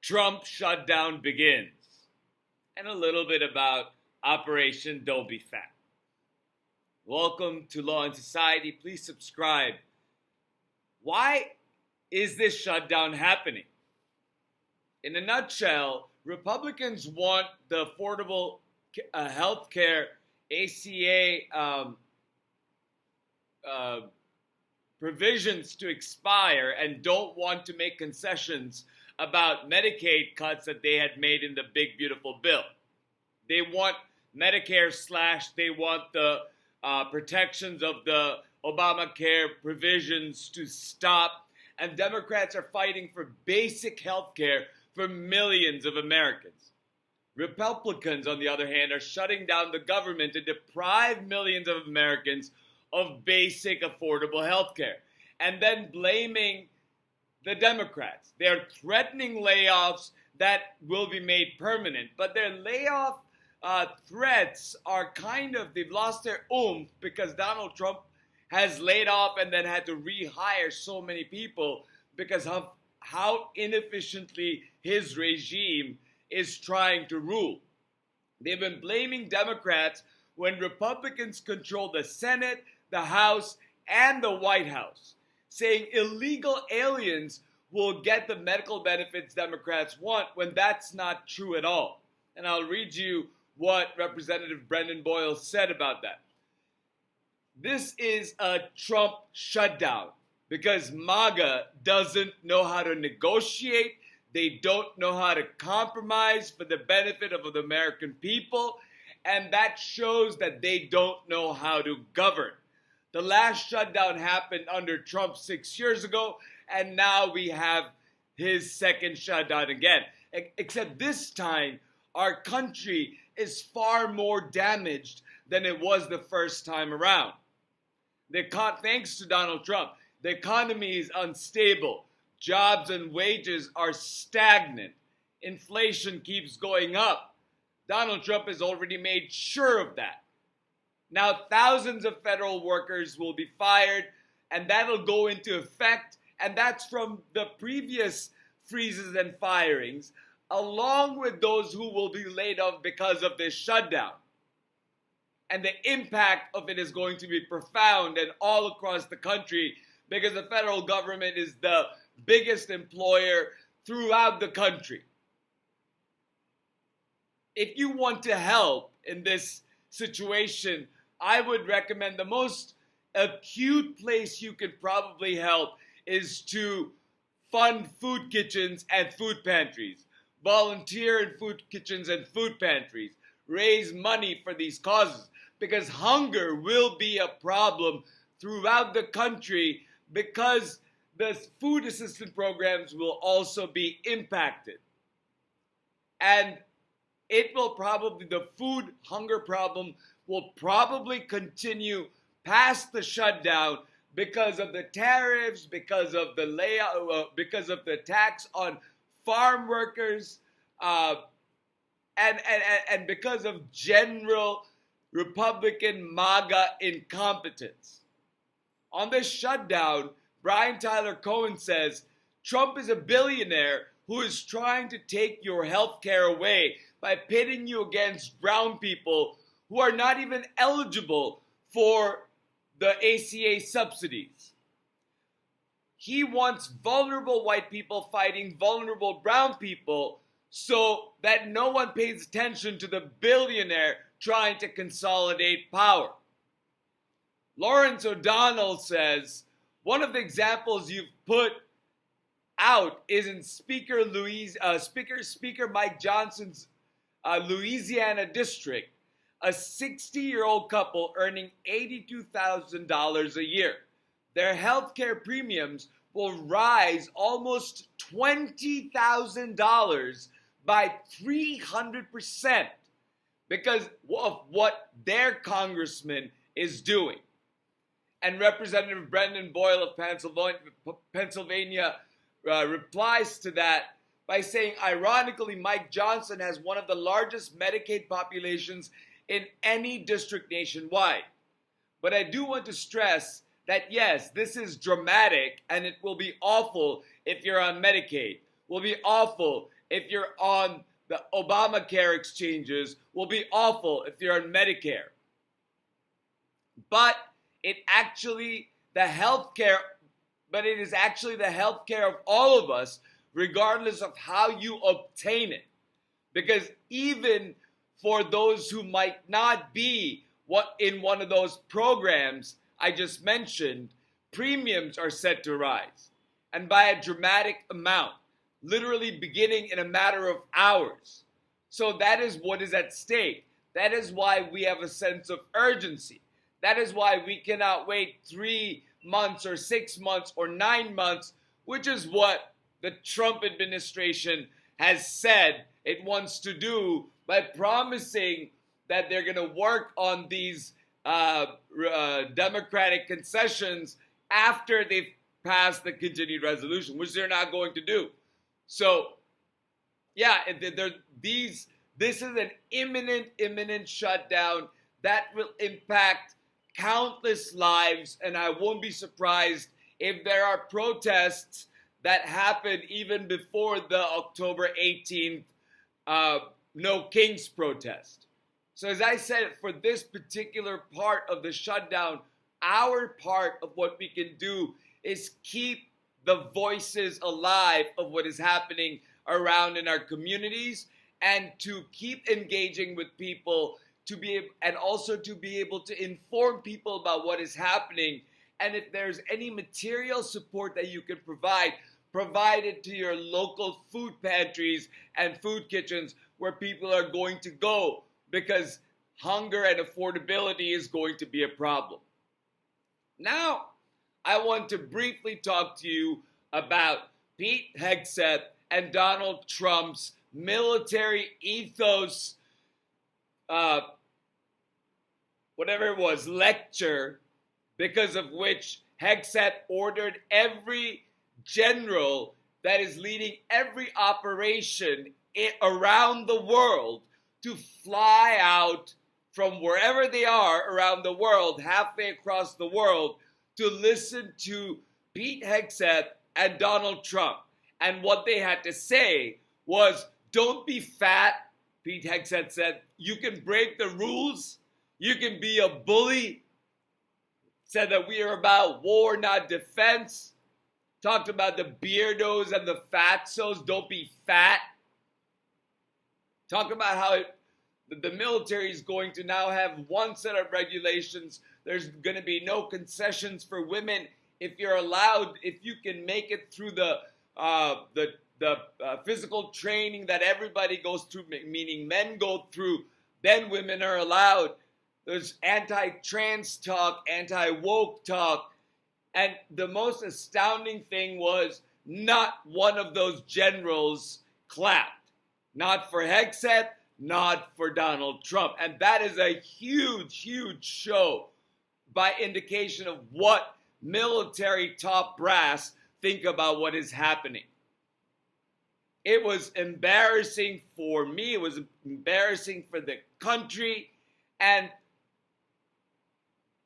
Trump shutdown begins, and a little bit about Operation Don't Be Fat. Welcome to Law and Society. Please subscribe. Why is this shutdown happening? In a nutshell, Republicans want the Affordable Health Care ACA provisions to expire and don't want to make concessions about Medicaid cuts that they had made in the big, beautiful bill. They want Medicare slashed. They want the protections of the Obamacare provisions to stop. And Democrats are fighting for basic health care for millions of Americans. Republicans, on the other hand, are shutting down the government to deprive millions of Americans of basic affordable health care, and then blaming the Democrats. They're threatening layoffs that will be made permanent, but their layoff threats are they've lost their oomph because Donald Trump has laid off and then had to rehire so many people because of how inefficiently his regime is trying to rule. They've been blaming Democrats when Republicans control the Senate, the House, and the White House, saying illegal aliens will get the medical benefits Democrats want when that's not true at all. And I'll read you what Representative Brendan Boyle said about that. This is a Trump shutdown because MAGA doesn't know how to negotiate. They don't know how to compromise for the benefit of the American people. And that shows that they don't know how to govern. The last shutdown happened under Trump 6 years ago, and now we have his second shutdown again. Except this time, our country is far more damaged than it was the first time around. Thanks to Donald Trump, the economy is unstable. Jobs and wages are stagnant. Inflation keeps going up. Donald Trump has already made sure of that. Now, thousands of federal workers will be fired, and that'll go into effect, and that's from the previous freezes and firings, along with those who will be laid off because of this shutdown. And the impact of it is going to be profound and all across the country because the federal government is the biggest employer throughout the country. If you want to help in this situation, I would recommend the most acute place you could probably help is to fund food kitchens and food pantries. Volunteer in food kitchens and food pantries. Raise money for these causes because hunger will be a problem throughout the country because the food assistance programs will also be impacted. And the food hunger problem will probably continue past the shutdown because of the tariffs, because of the layout, because of the tax on farm workers, and because of general Republican MAGA incompetence. On this shutdown, Brian Tyler Cohen says, Trump is a billionaire who is trying to take your health care away by pitting you against brown people who are not even eligible for the ACA subsidies. He wants vulnerable white people fighting vulnerable brown people so that no one pays attention to the billionaire trying to consolidate power. Lawrence O'Donnell says, one of the examples you've put out is in Speaker Mike Johnson's Louisiana district, a 60-year-old couple earning $82,000 a year. Their health care premiums will rise almost $20,000 by 300% because of what their congressman is doing. And Representative Brendan Boyle of Pennsylvania replies to that by saying, ironically, Mike Johnson has one of the largest Medicaid populations in any district nationwide. But I do want to stress that, yes, this is dramatic and it will be awful if you're on Medicaid. Will be awful if you're on the Obamacare exchanges will be awful if you're on Medicare. But it is actually the healthcare of all of us, regardless of how you obtain it. Because even for those who might not be in one of those programs I just mentioned, premiums are set to rise, and by a dramatic amount, literally beginning in a matter of hours. So that is what is at stake. That is why we have a sense of urgency. That is why we cannot wait 3 months or 6 months or 9 months, which is what the Trump administration has said it wants to do by promising that they're going to work on these Democratic concessions after they've passed the continued resolution, which they're not going to do. So, yeah, this is an imminent shutdown that will impact countless lives, and I won't be surprised if there are protests that happen even before the October 18th No Kings protest. So as I said, for this particular part of the shutdown, our part of what we can do is keep the voices alive of what is happening around in our communities, and to keep engaging with people, and also to be able to inform people about what is happening. And if there's any material support that you can provide it to your local food pantries and food kitchens where people are going to go, because hunger and affordability is going to be a problem. Now, I want to briefly talk to you about Pete Hegseth and Donald Trump's military ethos, lecture, because of which Hegseth ordered every general that is leading every operation around the world to fly out from wherever they are around the world, halfway across the world, to listen to Pete Hegseth and Donald Trump. And what they had to say was, don't be fat, Pete Hegseth said. You can break the rules. You can be a bully. Said that we are about war, not defense. Talked about the beardos and the fatsos. Don't be fat. Talk about how the military is going to now have one set of regulations. There's going to be no concessions for women. If you're allowed, if you can make it through the physical training that everybody goes through, meaning men go through, then women are allowed. There's anti-trans talk, anti-woke talk. And the most astounding thing was not one of those generals clapped. Not for Hegseth, not for Donald Trump. And that is a huge, huge show by indication of what military top brass think about what is happening. It was embarrassing for me. It was embarrassing for the country. And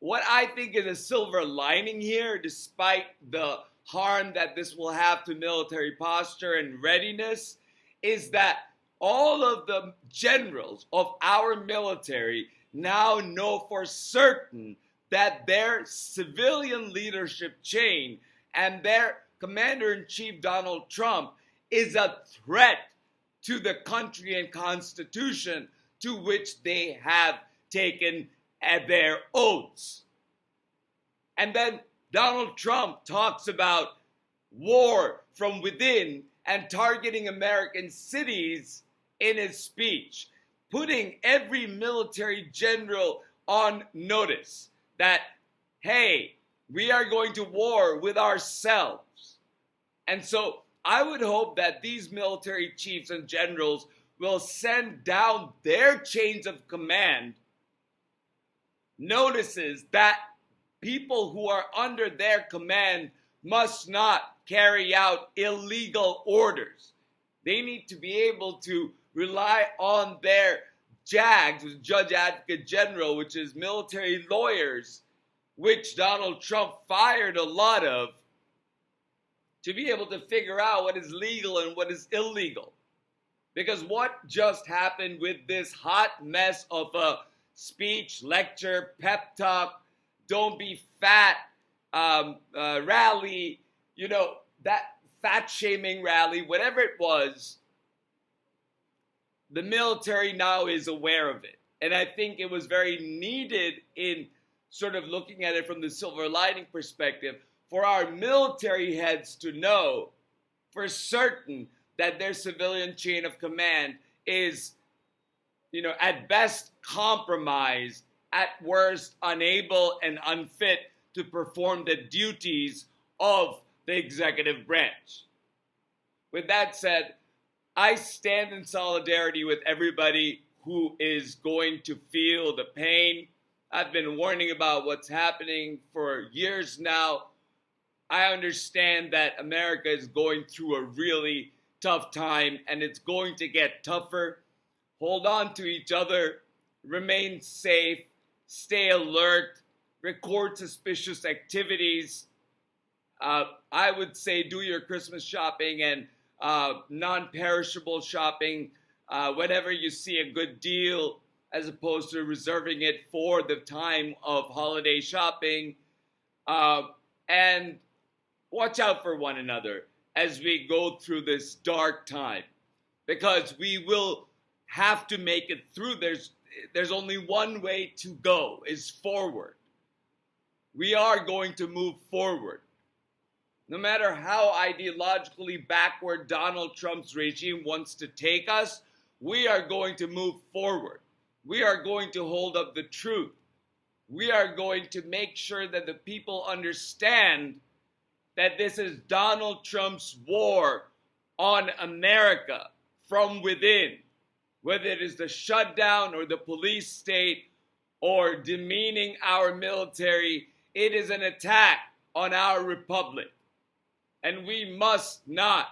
what I think is a silver lining here, despite the harm that this will have to military posture and readiness, is that all of the generals of our military now know for certain that their civilian leadership chain and their commander-in-chief Donald Trump is a threat to the country and constitution to which they have taken their oaths. And then Donald Trump talks about war from within and targeting American cities in his speech, putting every military general on notice that, hey, we are going to war with ourselves. And so I would hope that these military chiefs and generals will send down their chains of command notices that people who are under their command must not carry out illegal orders. They need to be able to rely on their JAGs, which is Judge Advocate General, which is military lawyers, which Donald Trump fired a lot of, to be able to figure out what is legal and what is illegal. Because what just happened with this hot mess of a speech, lecture, pep talk, don't be fat rally, that fat shaming rally, whatever it was, the military now is aware of it. And I think it was very needed in sort of looking at it from the silver lining perspective for our military heads to know for certain that their civilian chain of command is, at best compromised, at worst unable and unfit to perform the duties of the executive branch. With that said, I stand in solidarity with everybody who is going to feel the pain. I've been warning about what's happening for years now. I understand that America is going through a really tough time, and it's going to get tougher. Hold on to each other, remain safe, stay alert, record suspicious activities. I would say do your Christmas shopping and non-perishable shopping whenever you see a good deal, as opposed to reserving it for the time of holiday shopping. And watch out for one another as we go through this dark time, because we will have to make it through. There's only one way to go, is forward. We are going to move forward. No matter how ideologically backward Donald Trump's regime wants to take us, we are going to move forward. We are going to hold up the truth. We are going to make sure that the people understand that this is Donald Trump's war on America from within. Whether it is the shutdown or the police state or demeaning our military, it is an attack on our republic. And we must not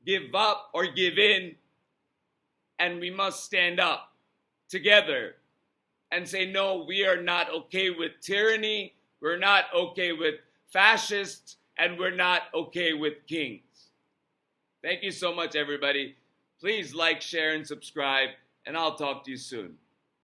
give up or give in, and we must stand up together and say, no, we are not okay with tyranny, we're not okay with fascists, and we're not okay with kings. Thank you so much, everybody. Please like, share, and subscribe, and I'll talk to you soon.